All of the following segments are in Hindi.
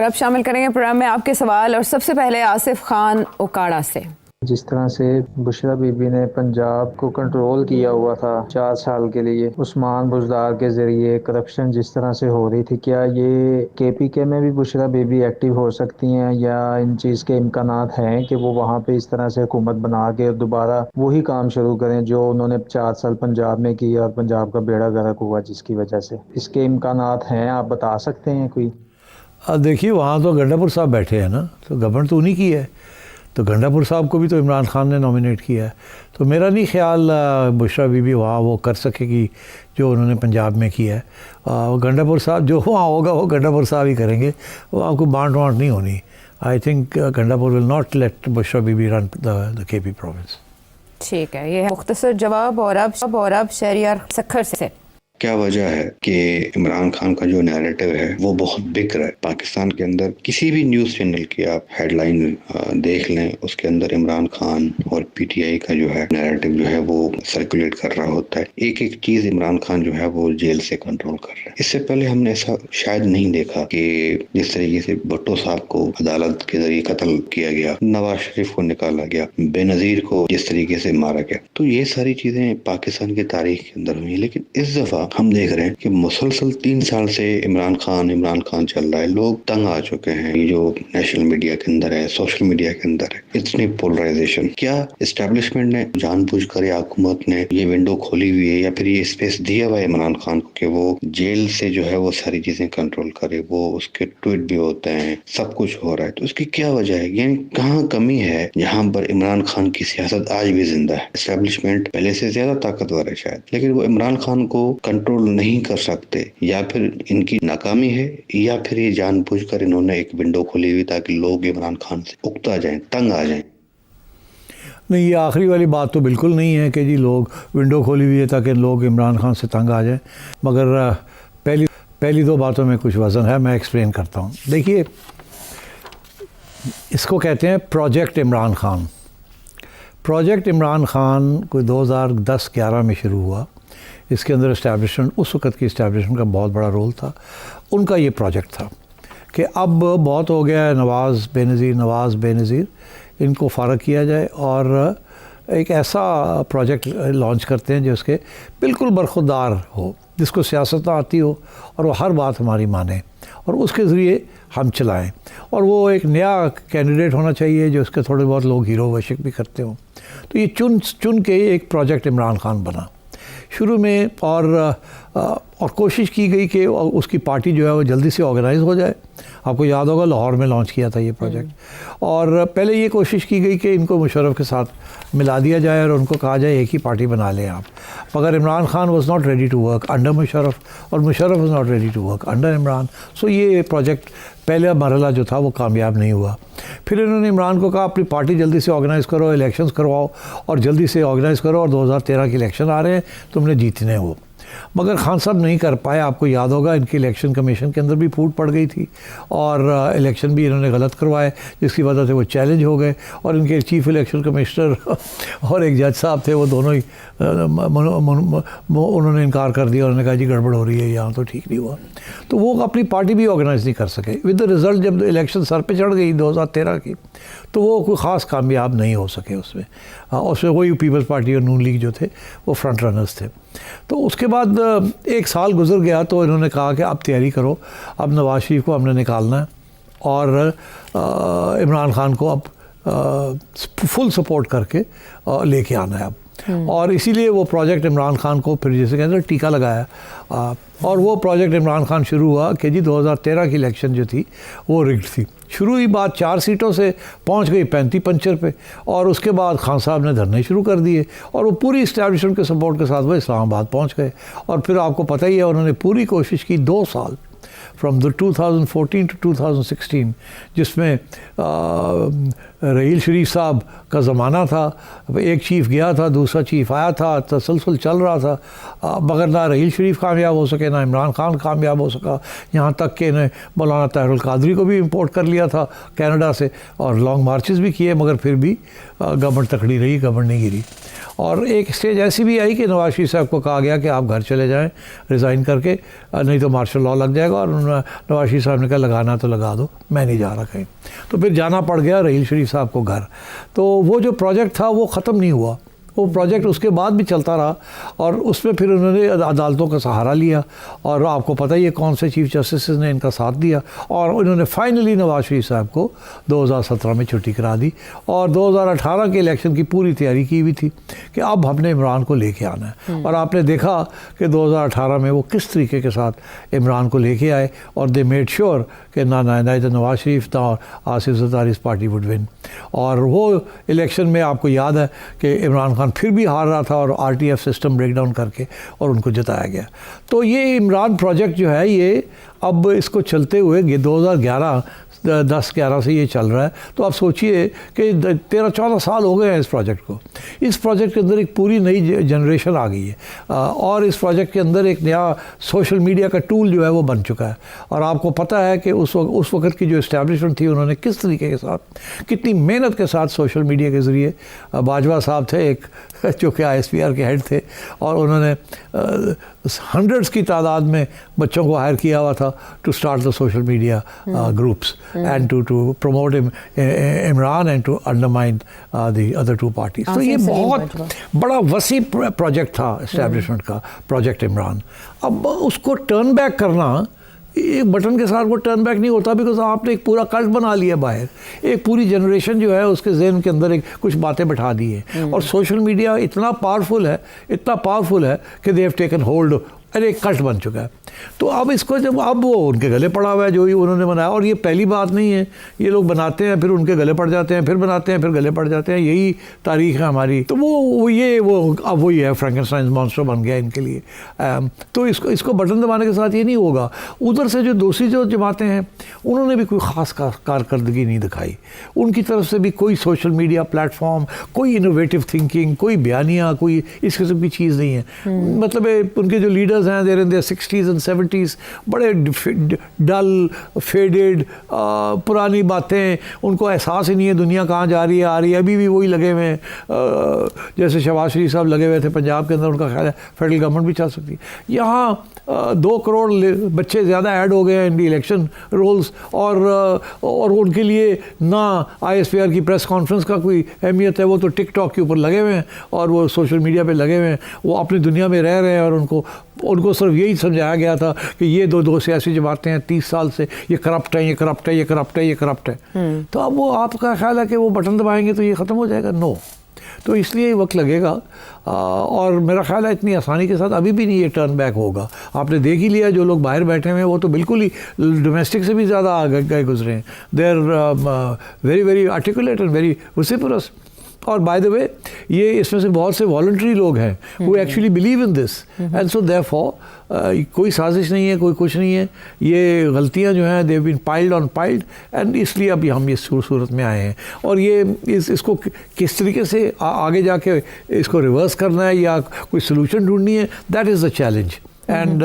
और अब शामिल करेंगे प्रोग्राम में आपके सवाल, और सबसे पहले आसिफ खान ओकाड़ा से। जिस तरह से बुशरा बीबी ने पंजाब को कंट्रोल किया हुआ था 4 साल के लिए उस्मान बुजदार के जरिए, करप्शन जिस तरह से हो रही थी, क्या ये केपीके में भी बुशरा बीबी एक्टिव हो सकती हैं, या इन चीज़ के इम्कानात हैं कि वो वहाँ पे इस तरह से हुकूमत बना के दोबारा वही काम शुरू करें जो उन्होंने 4 साल पंजाब में किया और पंजाब का बेड़ा गर्क हुआ जिसकी वजह से? इसके इम्कानात हैं, आप बता सकते हैं कोई? देखिए, वहाँ तो गंडापुर साहब बैठे हैं ना, तो गवर्नमेंट तो उन्हीं की है, तो गंडापुर साहब को भी तो इमरान खान ने नॉमिनेट किया है। तो मेरा नहीं ख्याल बुशरा बीबी वहाँ वो कर सकेगी जो उन्होंने पंजाब में किया है। गंडापुर साहब जो वहाँ होगा वो गंडापुर साहब ही करेंगे, वो आपको बांट वाँट नहीं होनी। I think Gandapur will not let Bushra Bibi run the KP province. ठीक है, ये है मुख्तसर जवाब। और अब शहरियार सखर से। क्या वजह है कि इमरान खान का जो नैरेटिव है वो बहुत बिक रहा है पाकिस्तान के अंदर? किसी भी न्यूज़ चैनल की आप हेडलाइन देख लें, उसके अंदर इमरान खान और पीटीआई का जो है नैरेटिव जो है वो सर्कुलेट कर रहा होता है। एक एक चीज़ इमरान खान जो है वो जेल से कंट्रोल कर रहा है। इससे पहले हमने ऐसा शायद नहीं देखा कि जिस तरीके से भुट्टो साहब को अदालत के जरिए कत्ल किया गया, नवाज शरीफ को निकाला गया, बेनज़ीर को जिस तरीके से मारा गया। तो ये सारी चीज़ें पाकिस्तान की तारीख के अंदर हुई। लेकिन इस दफ़ा हम देख रहे हैं कि मुसलसल 3 साल से इमरान खान चल रहा है। लोग तंग आ चुके हैं। ये जो नेशनल मीडिया के अंदर है, सोशल मीडिया के अंदर है, इतनी पोलराइजेशन। क्या एस्टेब्लिशमेंट ने जानबूझकर या हुकूमत ने ये विंडो खोली हुई है, या फिर ये स्पेस दिया हुआ है इमरान खान को कि वो जेल से जो है वो सारी चीजें कंट्रोल करे? वो उसके ट्वीट भी होते हैं, सब कुछ हो रहा है। तो उसकी क्या वजह है? यानी कहाँ कमी है जहाँ पर इमरान खान की सियासत आज भी जिंदा है? एस्टेब्लिशमेंट पहले से ज्यादा ताकतवर है शायद, लेकिन वो इमरान खान को कंट्रोल नहीं कर सकते। या फिर इनकी नाकामी है, या फिर ये जानबूझकर इन्होंने एक विंडो खोली हुई ताकि लोग इमरान खान से उकता जाएं, तंग आ जाएं। नहीं, ये आखिरी वाली बात तो बिल्कुल नहीं है कि जी लोग विंडो खोली हुई है ताकि लोग इमरान खान से तंग आ जाएं। मगर पहली 2 बातों में कुछ वज़न है, मैं एक्सप्लेन करता हूँ। देखिए, इसको कहते हैं प्रोजेक्ट इमरान खान। प्रोजेक्ट इमरान खान कोई 2010-11 में शुरू हुआ। इसके अंदर इस्टेब्लिशमेंट, उस वक़्त की इस्टेब्लिशमेंट का बहुत बड़ा रोल था। उनका ये प्रोजेक्ट था कि अब बहुत हो गया है, नवाज़ बेनज़ीर इनको फ़ारग किया जाए और एक ऐसा प्रोजेक्ट लॉन्च करते हैं जिसके बिल्कुल बरखुरदार हो, जिसको सियासत आती हो और वो हर बात हमारी माने और उसके ज़रिए हम चलाएं। और वो एक नया कैंडिडेट होना चाहिए जो उसके थोड़े बहुत लोग हीरो वर्शिप भी करते हों। तो ये चुन के एक प्रोजेक्ट इमरान खान बना शुरू में, और कोशिश की गई कि उसकी पार्टी जो है वो जल्दी से ऑर्गेनाइज हो जाए। आपको याद होगा लाहौर में लॉन्च किया था ये प्रोजेक्ट। और पहले ये कोशिश की गई कि इनको मुशर्रफ के साथ मिला दिया जाए और उनको कहा जाए एक ही पार्टी बना लें आप। मगर Imran Khan was not ready to work under Musharraf और Musharraf was not ready to work under Imran. So ये प्रोजेक्ट पहला मरहला जो था वो कामयाब नहीं हुआ। फिर इन्होंने इमरान को कहा अपनी पार्टी जल्दी से ऑर्गेनाइज़ करो, इलेक्शंस करवाओ और जल्दी से ऑर्गेनाइज़ करो, और 2013 के इलेक्शन आ रहे हैं, तुमने जीतने हो। मगर खान साहब नहीं कर पाए। आपको याद होगा इनकी इलेक्शन कमीशन के अंदर भी फूट पड़ गई थी और इलेक्शन भी इन्होंने गलत करवाए, जिसकी वजह से वो चैलेंज हो गए। और इनके चीफ इलेक्शन कमिश्नर और एक जज साहब थे, वो दोनों ही उन्होंने इनकार कर दिया। उन्होंने कहा जी गड़बड़ हो रही है यहाँ, तो ठीक नहीं हुआ। तो वो अपनी पार्टी भी ऑर्गेनाइज नहीं कर सके। विद द रिज़ल्ट जब इलेक्शन सर पे चढ़ गई 2013 की, तो वो कोई ख़ास कामयाब नहीं हो सके उसमें। वही पीपल्स पार्टी और नून लीग जो थे वो फ्रंट रनर्स थे। तो उसके बाद 1 साल गुजर गया तो इन्होंने कहा कि अब तैयारी करो, अब नवाज शरीफ को हमने निकालना है और इमरान खान को अब फुल सपोर्ट करके लेके आना है अब। और इसीलिए वो प्रोजेक्ट इमरान खान को फिर जैसे कहते हैं टीका लगाया। और वो प्रोजेक्ट इमरान खान शुरू हुआ कि जी 2013 की इलेक्शन जो थी वो रिग्ड थी। शुरू ही बात 4 सीटों से पहुंच गई 35 पंचर पे, और उसके बाद खान साहब ने धरने शुरू कर दिए और वो पूरी इस्टेब्लिशमेंट के सपोर्ट के साथ वो इस्लामाबाद पहुंच गए। और फिर आपको पता ही है उन्होंने पूरी कोशिश की 2 साल फ्रॉम 2014 to 2016, जिसमें रहील शरीफ साहब का ज़माना था। एक चीफ़ गया था, दूसरा चीफ़ आया था, तसलसल चल रहा था। मगर ना रहील शरीफ कामयाब हो सके, ना इमरान खान कामयाब हो सका। यहाँ तक कि इन्हें मौलाना ताहिरुल कादरी को भी इंपोर्ट कर लिया था कनाडा से, और लॉन्ग मार्चेस भी किए, मगर फिर भी गवर्नमेंट तकड़ी रही, गवर्नमेंट नहीं गिरी। और एक स्टेज ऐसी भी आई कि नवाज शरीफ साहब को कहा गया कि आप घर चले जाएं रिज़ाइन करके, नहीं तो मार्शल लॉ लग जाएगा और नवाज शरीफ साहब ने कहा लगाना तो लगा दो, मैं नहीं जा रहा कहीं। तो फिर जाना पड़ गया रहील शरीफ साहब को घर। तो वो जो प्रोजेक्ट था वो ख़त्म नहीं हुआ, वो प्रोजेक्ट उसके बाद भी चलता रहा और उसमें फिर उन्होंने अदालतों का सहारा लिया और आपको पता ही है कौन से चीफ जस्टिस ने इनका साथ दिया और उन्होंने फाइनली नवाज शरीफ साहब को 2017 में छुट्टी करा दी और 2018 के इलेक्शन की पूरी तैयारी की हुई थी कि अब हमने इमरान को लेके आना है। और आपने देखा कि 2018 में वो किस तरीके के साथ इमरान को लेके आए और दे मेड श्योर कि ना नवाज शरीफ ना आसिफ ज़रदारी इस पार्टी वुड विन। और वो इलेक्शन में आपको याद है कि इमरान खान फिर भी हार रहा था और आरटीएफ सिस्टम ब्रेकडाउन करके और उनको जिताया गया। तो ये इमरान प्रोजेक्ट जो है ये अब इसको चलते हुए 2010-11 से ये चल रहा है। तो आप सोचिए कि 13-14 साल हो गए हैं इस प्रोजेक्ट को। इस प्रोजेक्ट के अंदर एक पूरी नई जनरेशन आ गई है और इस प्रोजेक्ट के अंदर एक नया सोशल मीडिया का टूल जो है वो बन चुका है। और आपको पता है कि उस वक्त की जो इस्टेब्लिशमेंट थी उन्होंने किस तरीके के साथ, कितनी मेहनत के साथ सोशल मीडिया के ज़रिए, बाजवा साहब थे एक जो कि ISPR के हेड थे और उन्होंने हंड्रेड्स की तादाद में बच्चों को हायर किया हुआ था to start the social media groups and to promote Imran and to undermine the other two parties. तो ये बहुत बड़ा वसी प्रोजेक्ट था इस्टेब्लिशमेंट का, प्रोजेक्ट इमरान। अब उसको टर्न बैक करना एक बटन के साथ वो टर्न बैक नहीं होता, बिकॉज आपने एक पूरा कल्ट बना लिया बाहर, एक पूरी जनरेशन जो है उसके जहन के अंदर एक कुछ बातें बैठा दी हैं। और सोशल मीडिया इतना पावरफुल है कि दे हैव टेकन होल्ड, अरे एक कल्ट बन चुका है। तो अब इसको जब अब वो उनके गले पड़ा हुआ है जो ही उन्होंने बनाया, और ये पहली बात नहीं है, ये लोग बनाते हैं फिर उनके गले पड़ जाते हैं, फिर बनाते हैं फिर गले पड़ जाते हैं, यही तारीख है हमारी। तो वो अब वही है, फ्रैंकेनस्टाइन मॉन्स्टर बन गया इनके लिए। तो इसको बटन दबाने के साथ ये नहीं होगा। उधर से जो दूसरी जो जमातें हैं उन्होंने भी कोई ख़ास कारकर्दगी नहीं दिखाई, उनकी तरफ से भी कोई सोशल मीडिया प्लेटफॉर्म, कोई इनोवेटिव थिंकिंग, कोई बयानियाँ, कोई इस किस्म की चीज़ नहीं है। मतलब उनके जो लीडर्स हैं देर in their 60s and 70s, बड़े डल फेडेड पुरानी बातें, उनको एहसास ही नहीं है दुनिया कहाँ जा रही है आ रही है। अभी भी वही लगे हुए हैं जैसे शहबाज शरीफ साहब लगे हुए थे पंजाब के अंदर, उनका ख्याल है फेडरल गवर्नमेंट भी चल सकती है। यहाँ 2 करोड़ बच्चे ज़्यादा ऐड हो गए हैं इन दी इलेक्शन रोल्स और उनके लिए ना ISPR की प्रेस कॉन्फ्रेंस का कोई अहमियत है, वो तो टिकटॉक के ऊपर लगे हुए हैं और वो सोशल मीडिया पे लगे हुए हैं, वो अपनी दुनिया में रह रहे हैं। और उनको सिर्फ यही समझाया गया था कि ये दो सियासी जमातें हैं 30 साल से, ये करप्ट है, ये करप्ट है, ये करप्ट है, ये करप्ट है। तो अब वो आपका ख्याल है कि वो बटन दबाएंगे तो ये ख़त्म हो जाएगा? नो। तो इसलिए वक्त लगेगा और मेरा ख्याल है इतनी आसानी के साथ अभी भी नहीं ये टर्न बैक होगा। आपने देख ही लिया जो लोग बाहर बैठे हुए हैं वो तो बिल्कुल ही डोमेस्टिक से भी ज़्यादा आगे गुजरे हैं। They are very very articulate and very vociferous. और बाय द वे ये इसमें से बहुत से वॉलंटरी लोग हैं who actually believe in this and so therefore कोई साजिश नहीं है, कोई कुछ नहीं है, ये गलतियां जो हैं they been piled on piled and इसलिए अभी हम इस सूरत में आए हैं। और ये इसको किस तरीके से आगे जाके इसको रिवर्स करना है या कोई सोल्यूशन ढूंढनी है, that is the challenge. And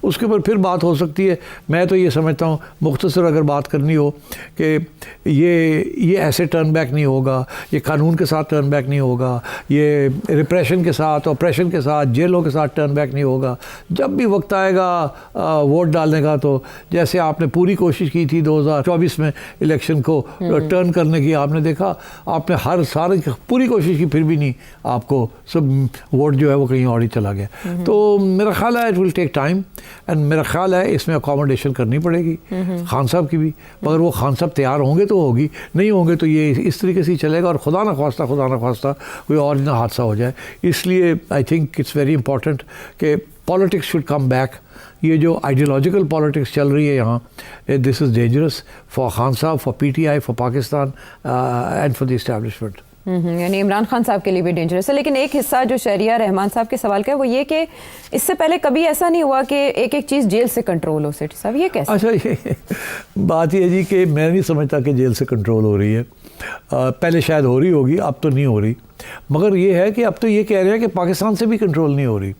उसके ऊपर फिर बात हो सकती है। मैं तो ये समझता हूँ मुख्तसर अगर बात करनी हो कि ये ऐसे टर्न बैक नहीं होगा, ये कानून के साथ टर्न बैक नहीं होगा, ये रिप्रेशन के साथ, ऑपरेशन के साथ, जेलों के साथ टर्न बैक नहीं होगा। जब भी वक्त आएगा वोट डालने का, तो जैसे आपने पूरी कोशिश की थी 2024 में इलेक्शन को टर्न करने की, आपने देखा आपने हर सारी पूरी कोशिश की फिर भी नहीं, आपको सब वोट जो है वो कहीं और ही चला गया। तो मेरा ख्याल है टेक टाइम एंड मेरा ख्याल है इसमें अकोमोडेशन करनी पड़ेगी खान साहब की भी, मगर वो खान साहब तैयार होंगे तो होगी, नहीं होंगे तो ये इस तरीके से ही चलेगा और खुदा ना ख्वास्ता कोई और ना हादसा हो जाए। इसलिए I think it's very important कि पॉलिटिक्स शुड कम बैक। ये जो आइडियोलॉजिकल पॉलिटिक्स चल रही है यहाँ, this is dangerous for Khan Sahab, for PTI, for Pakistan and for the establishment. यानी इमरान खान साहब के लिए भी डेंजरस है। लेकिन एक हिस्सा जो शहरिया रहमान साहब के सवाल का है वो ये कि इससे पहले कभी ऐसा नहीं हुआ कि एक चीज़ जेल से कंट्रोल हो। सेठ साहब ये कैसे? अच्छा, ये बात ये जी कि मैं नहीं समझता कि जेल से कंट्रोल हो रही है। पहले शायद हो रही होगी, अब तो नहीं हो रही। मगर ये है कि अब तो ये कह रहे हैं कि पाकिस्तान से भी कंट्रोल नहीं हो रही।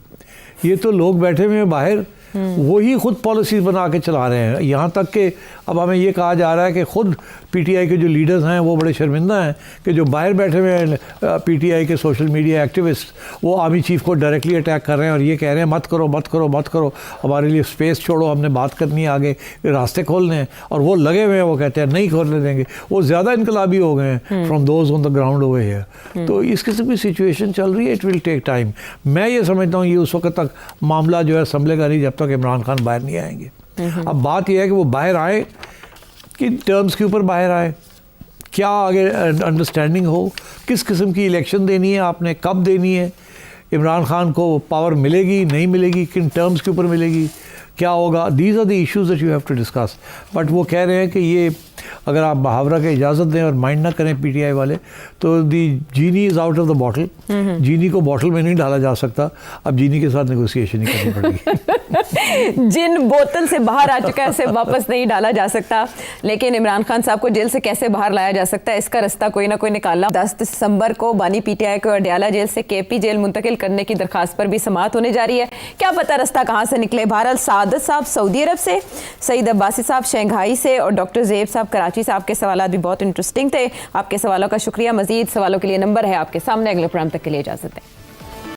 ये तो लोग बैठे हुए हैं बाहर वही खुद पॉलिसीज बना के चला रहे हैं। यहाँ तक कि अब हमें ये कहा जा रहा है कि खुद पीटीआई के जो लीडर्स हैं वो बड़े शर्मिंदा हैं कि जो बाहर बैठे हुए हैं पीटीआई के सोशल मीडिया एक्टिविस्ट, वो आर्मी चीफ को डायरेक्टली अटैक कर रहे हैं और ये कह रहे हैं मत करो मत करो मत करो, हमारे लिए स्पेस छोड़ो, हमने बात करनी है, आगे रास्ते खोलने हैं। और वो लगे हुए हैं, वो कहते हैं नहीं खोलने देंगे। वो ज़्यादा इनकलाबी हो गए हैं from those on the ground over here. तो इस किस्म की सिचुएशन चल रही है। It will take time. मैं ये समझता हूँ ये उस वक्त तक मामला जो है संभलेगा नहीं जब तक इमरान खान बाहर नहीं आएंगे। अब बात यह है कि वो बाहर आए, कि टर्म्स के ऊपर बाहर आए, क्या आगे अंडरस्टैंडिंग हो, किस किस्म की इलेक्शन देनी है आपने, कब देनी है, इमरान खान को पावर मिलेगी नहीं मिलेगी, किन टर्म्स के ऊपर मिलेगी, क्या होगा। These are the issues that you have to discuss. But वो कह रहे हैं कि ये अगर आप मुहावरा की इजाज़त दें और माइंड ना करें पीटीआई वाले, तो the genie is out of the bottle. Genie को बॉटल में नहीं डाला जा सकता। अब जीनी के साथ नेगोशिएशन ही करनी पड़ेगी। जिन बोतल से बाहर आ चुका है उसे वापस नहीं डाला जा सकता। लेकिन इमरान खान साहब को जेल से कैसे बाहर लाया जा सकता है, इसका रास्ता कोई ना कोई निकालना। 10 दिसंबर को बानी पीटीआई को अडयाला जेल से केपी जेल मुंतकिल करने की दरखास्त पर भी समाअत होने जा रही है। क्या पता रास्ता कहाँ से निकले। बहरहाल सादत साहब सऊदी अरब से, सईद अब्बासी साहब शंघाई से और डॉक्टर ज़ेब साहब कराची से, आपके सवाल भी बहुत इंटरेस्टिंग थे। आपके सवालों का शुक्रिया। मजीद सवालों के लिए नंबर है आपके सामने। अगले प्रोग्राम तक के लिए इजाज़त दें।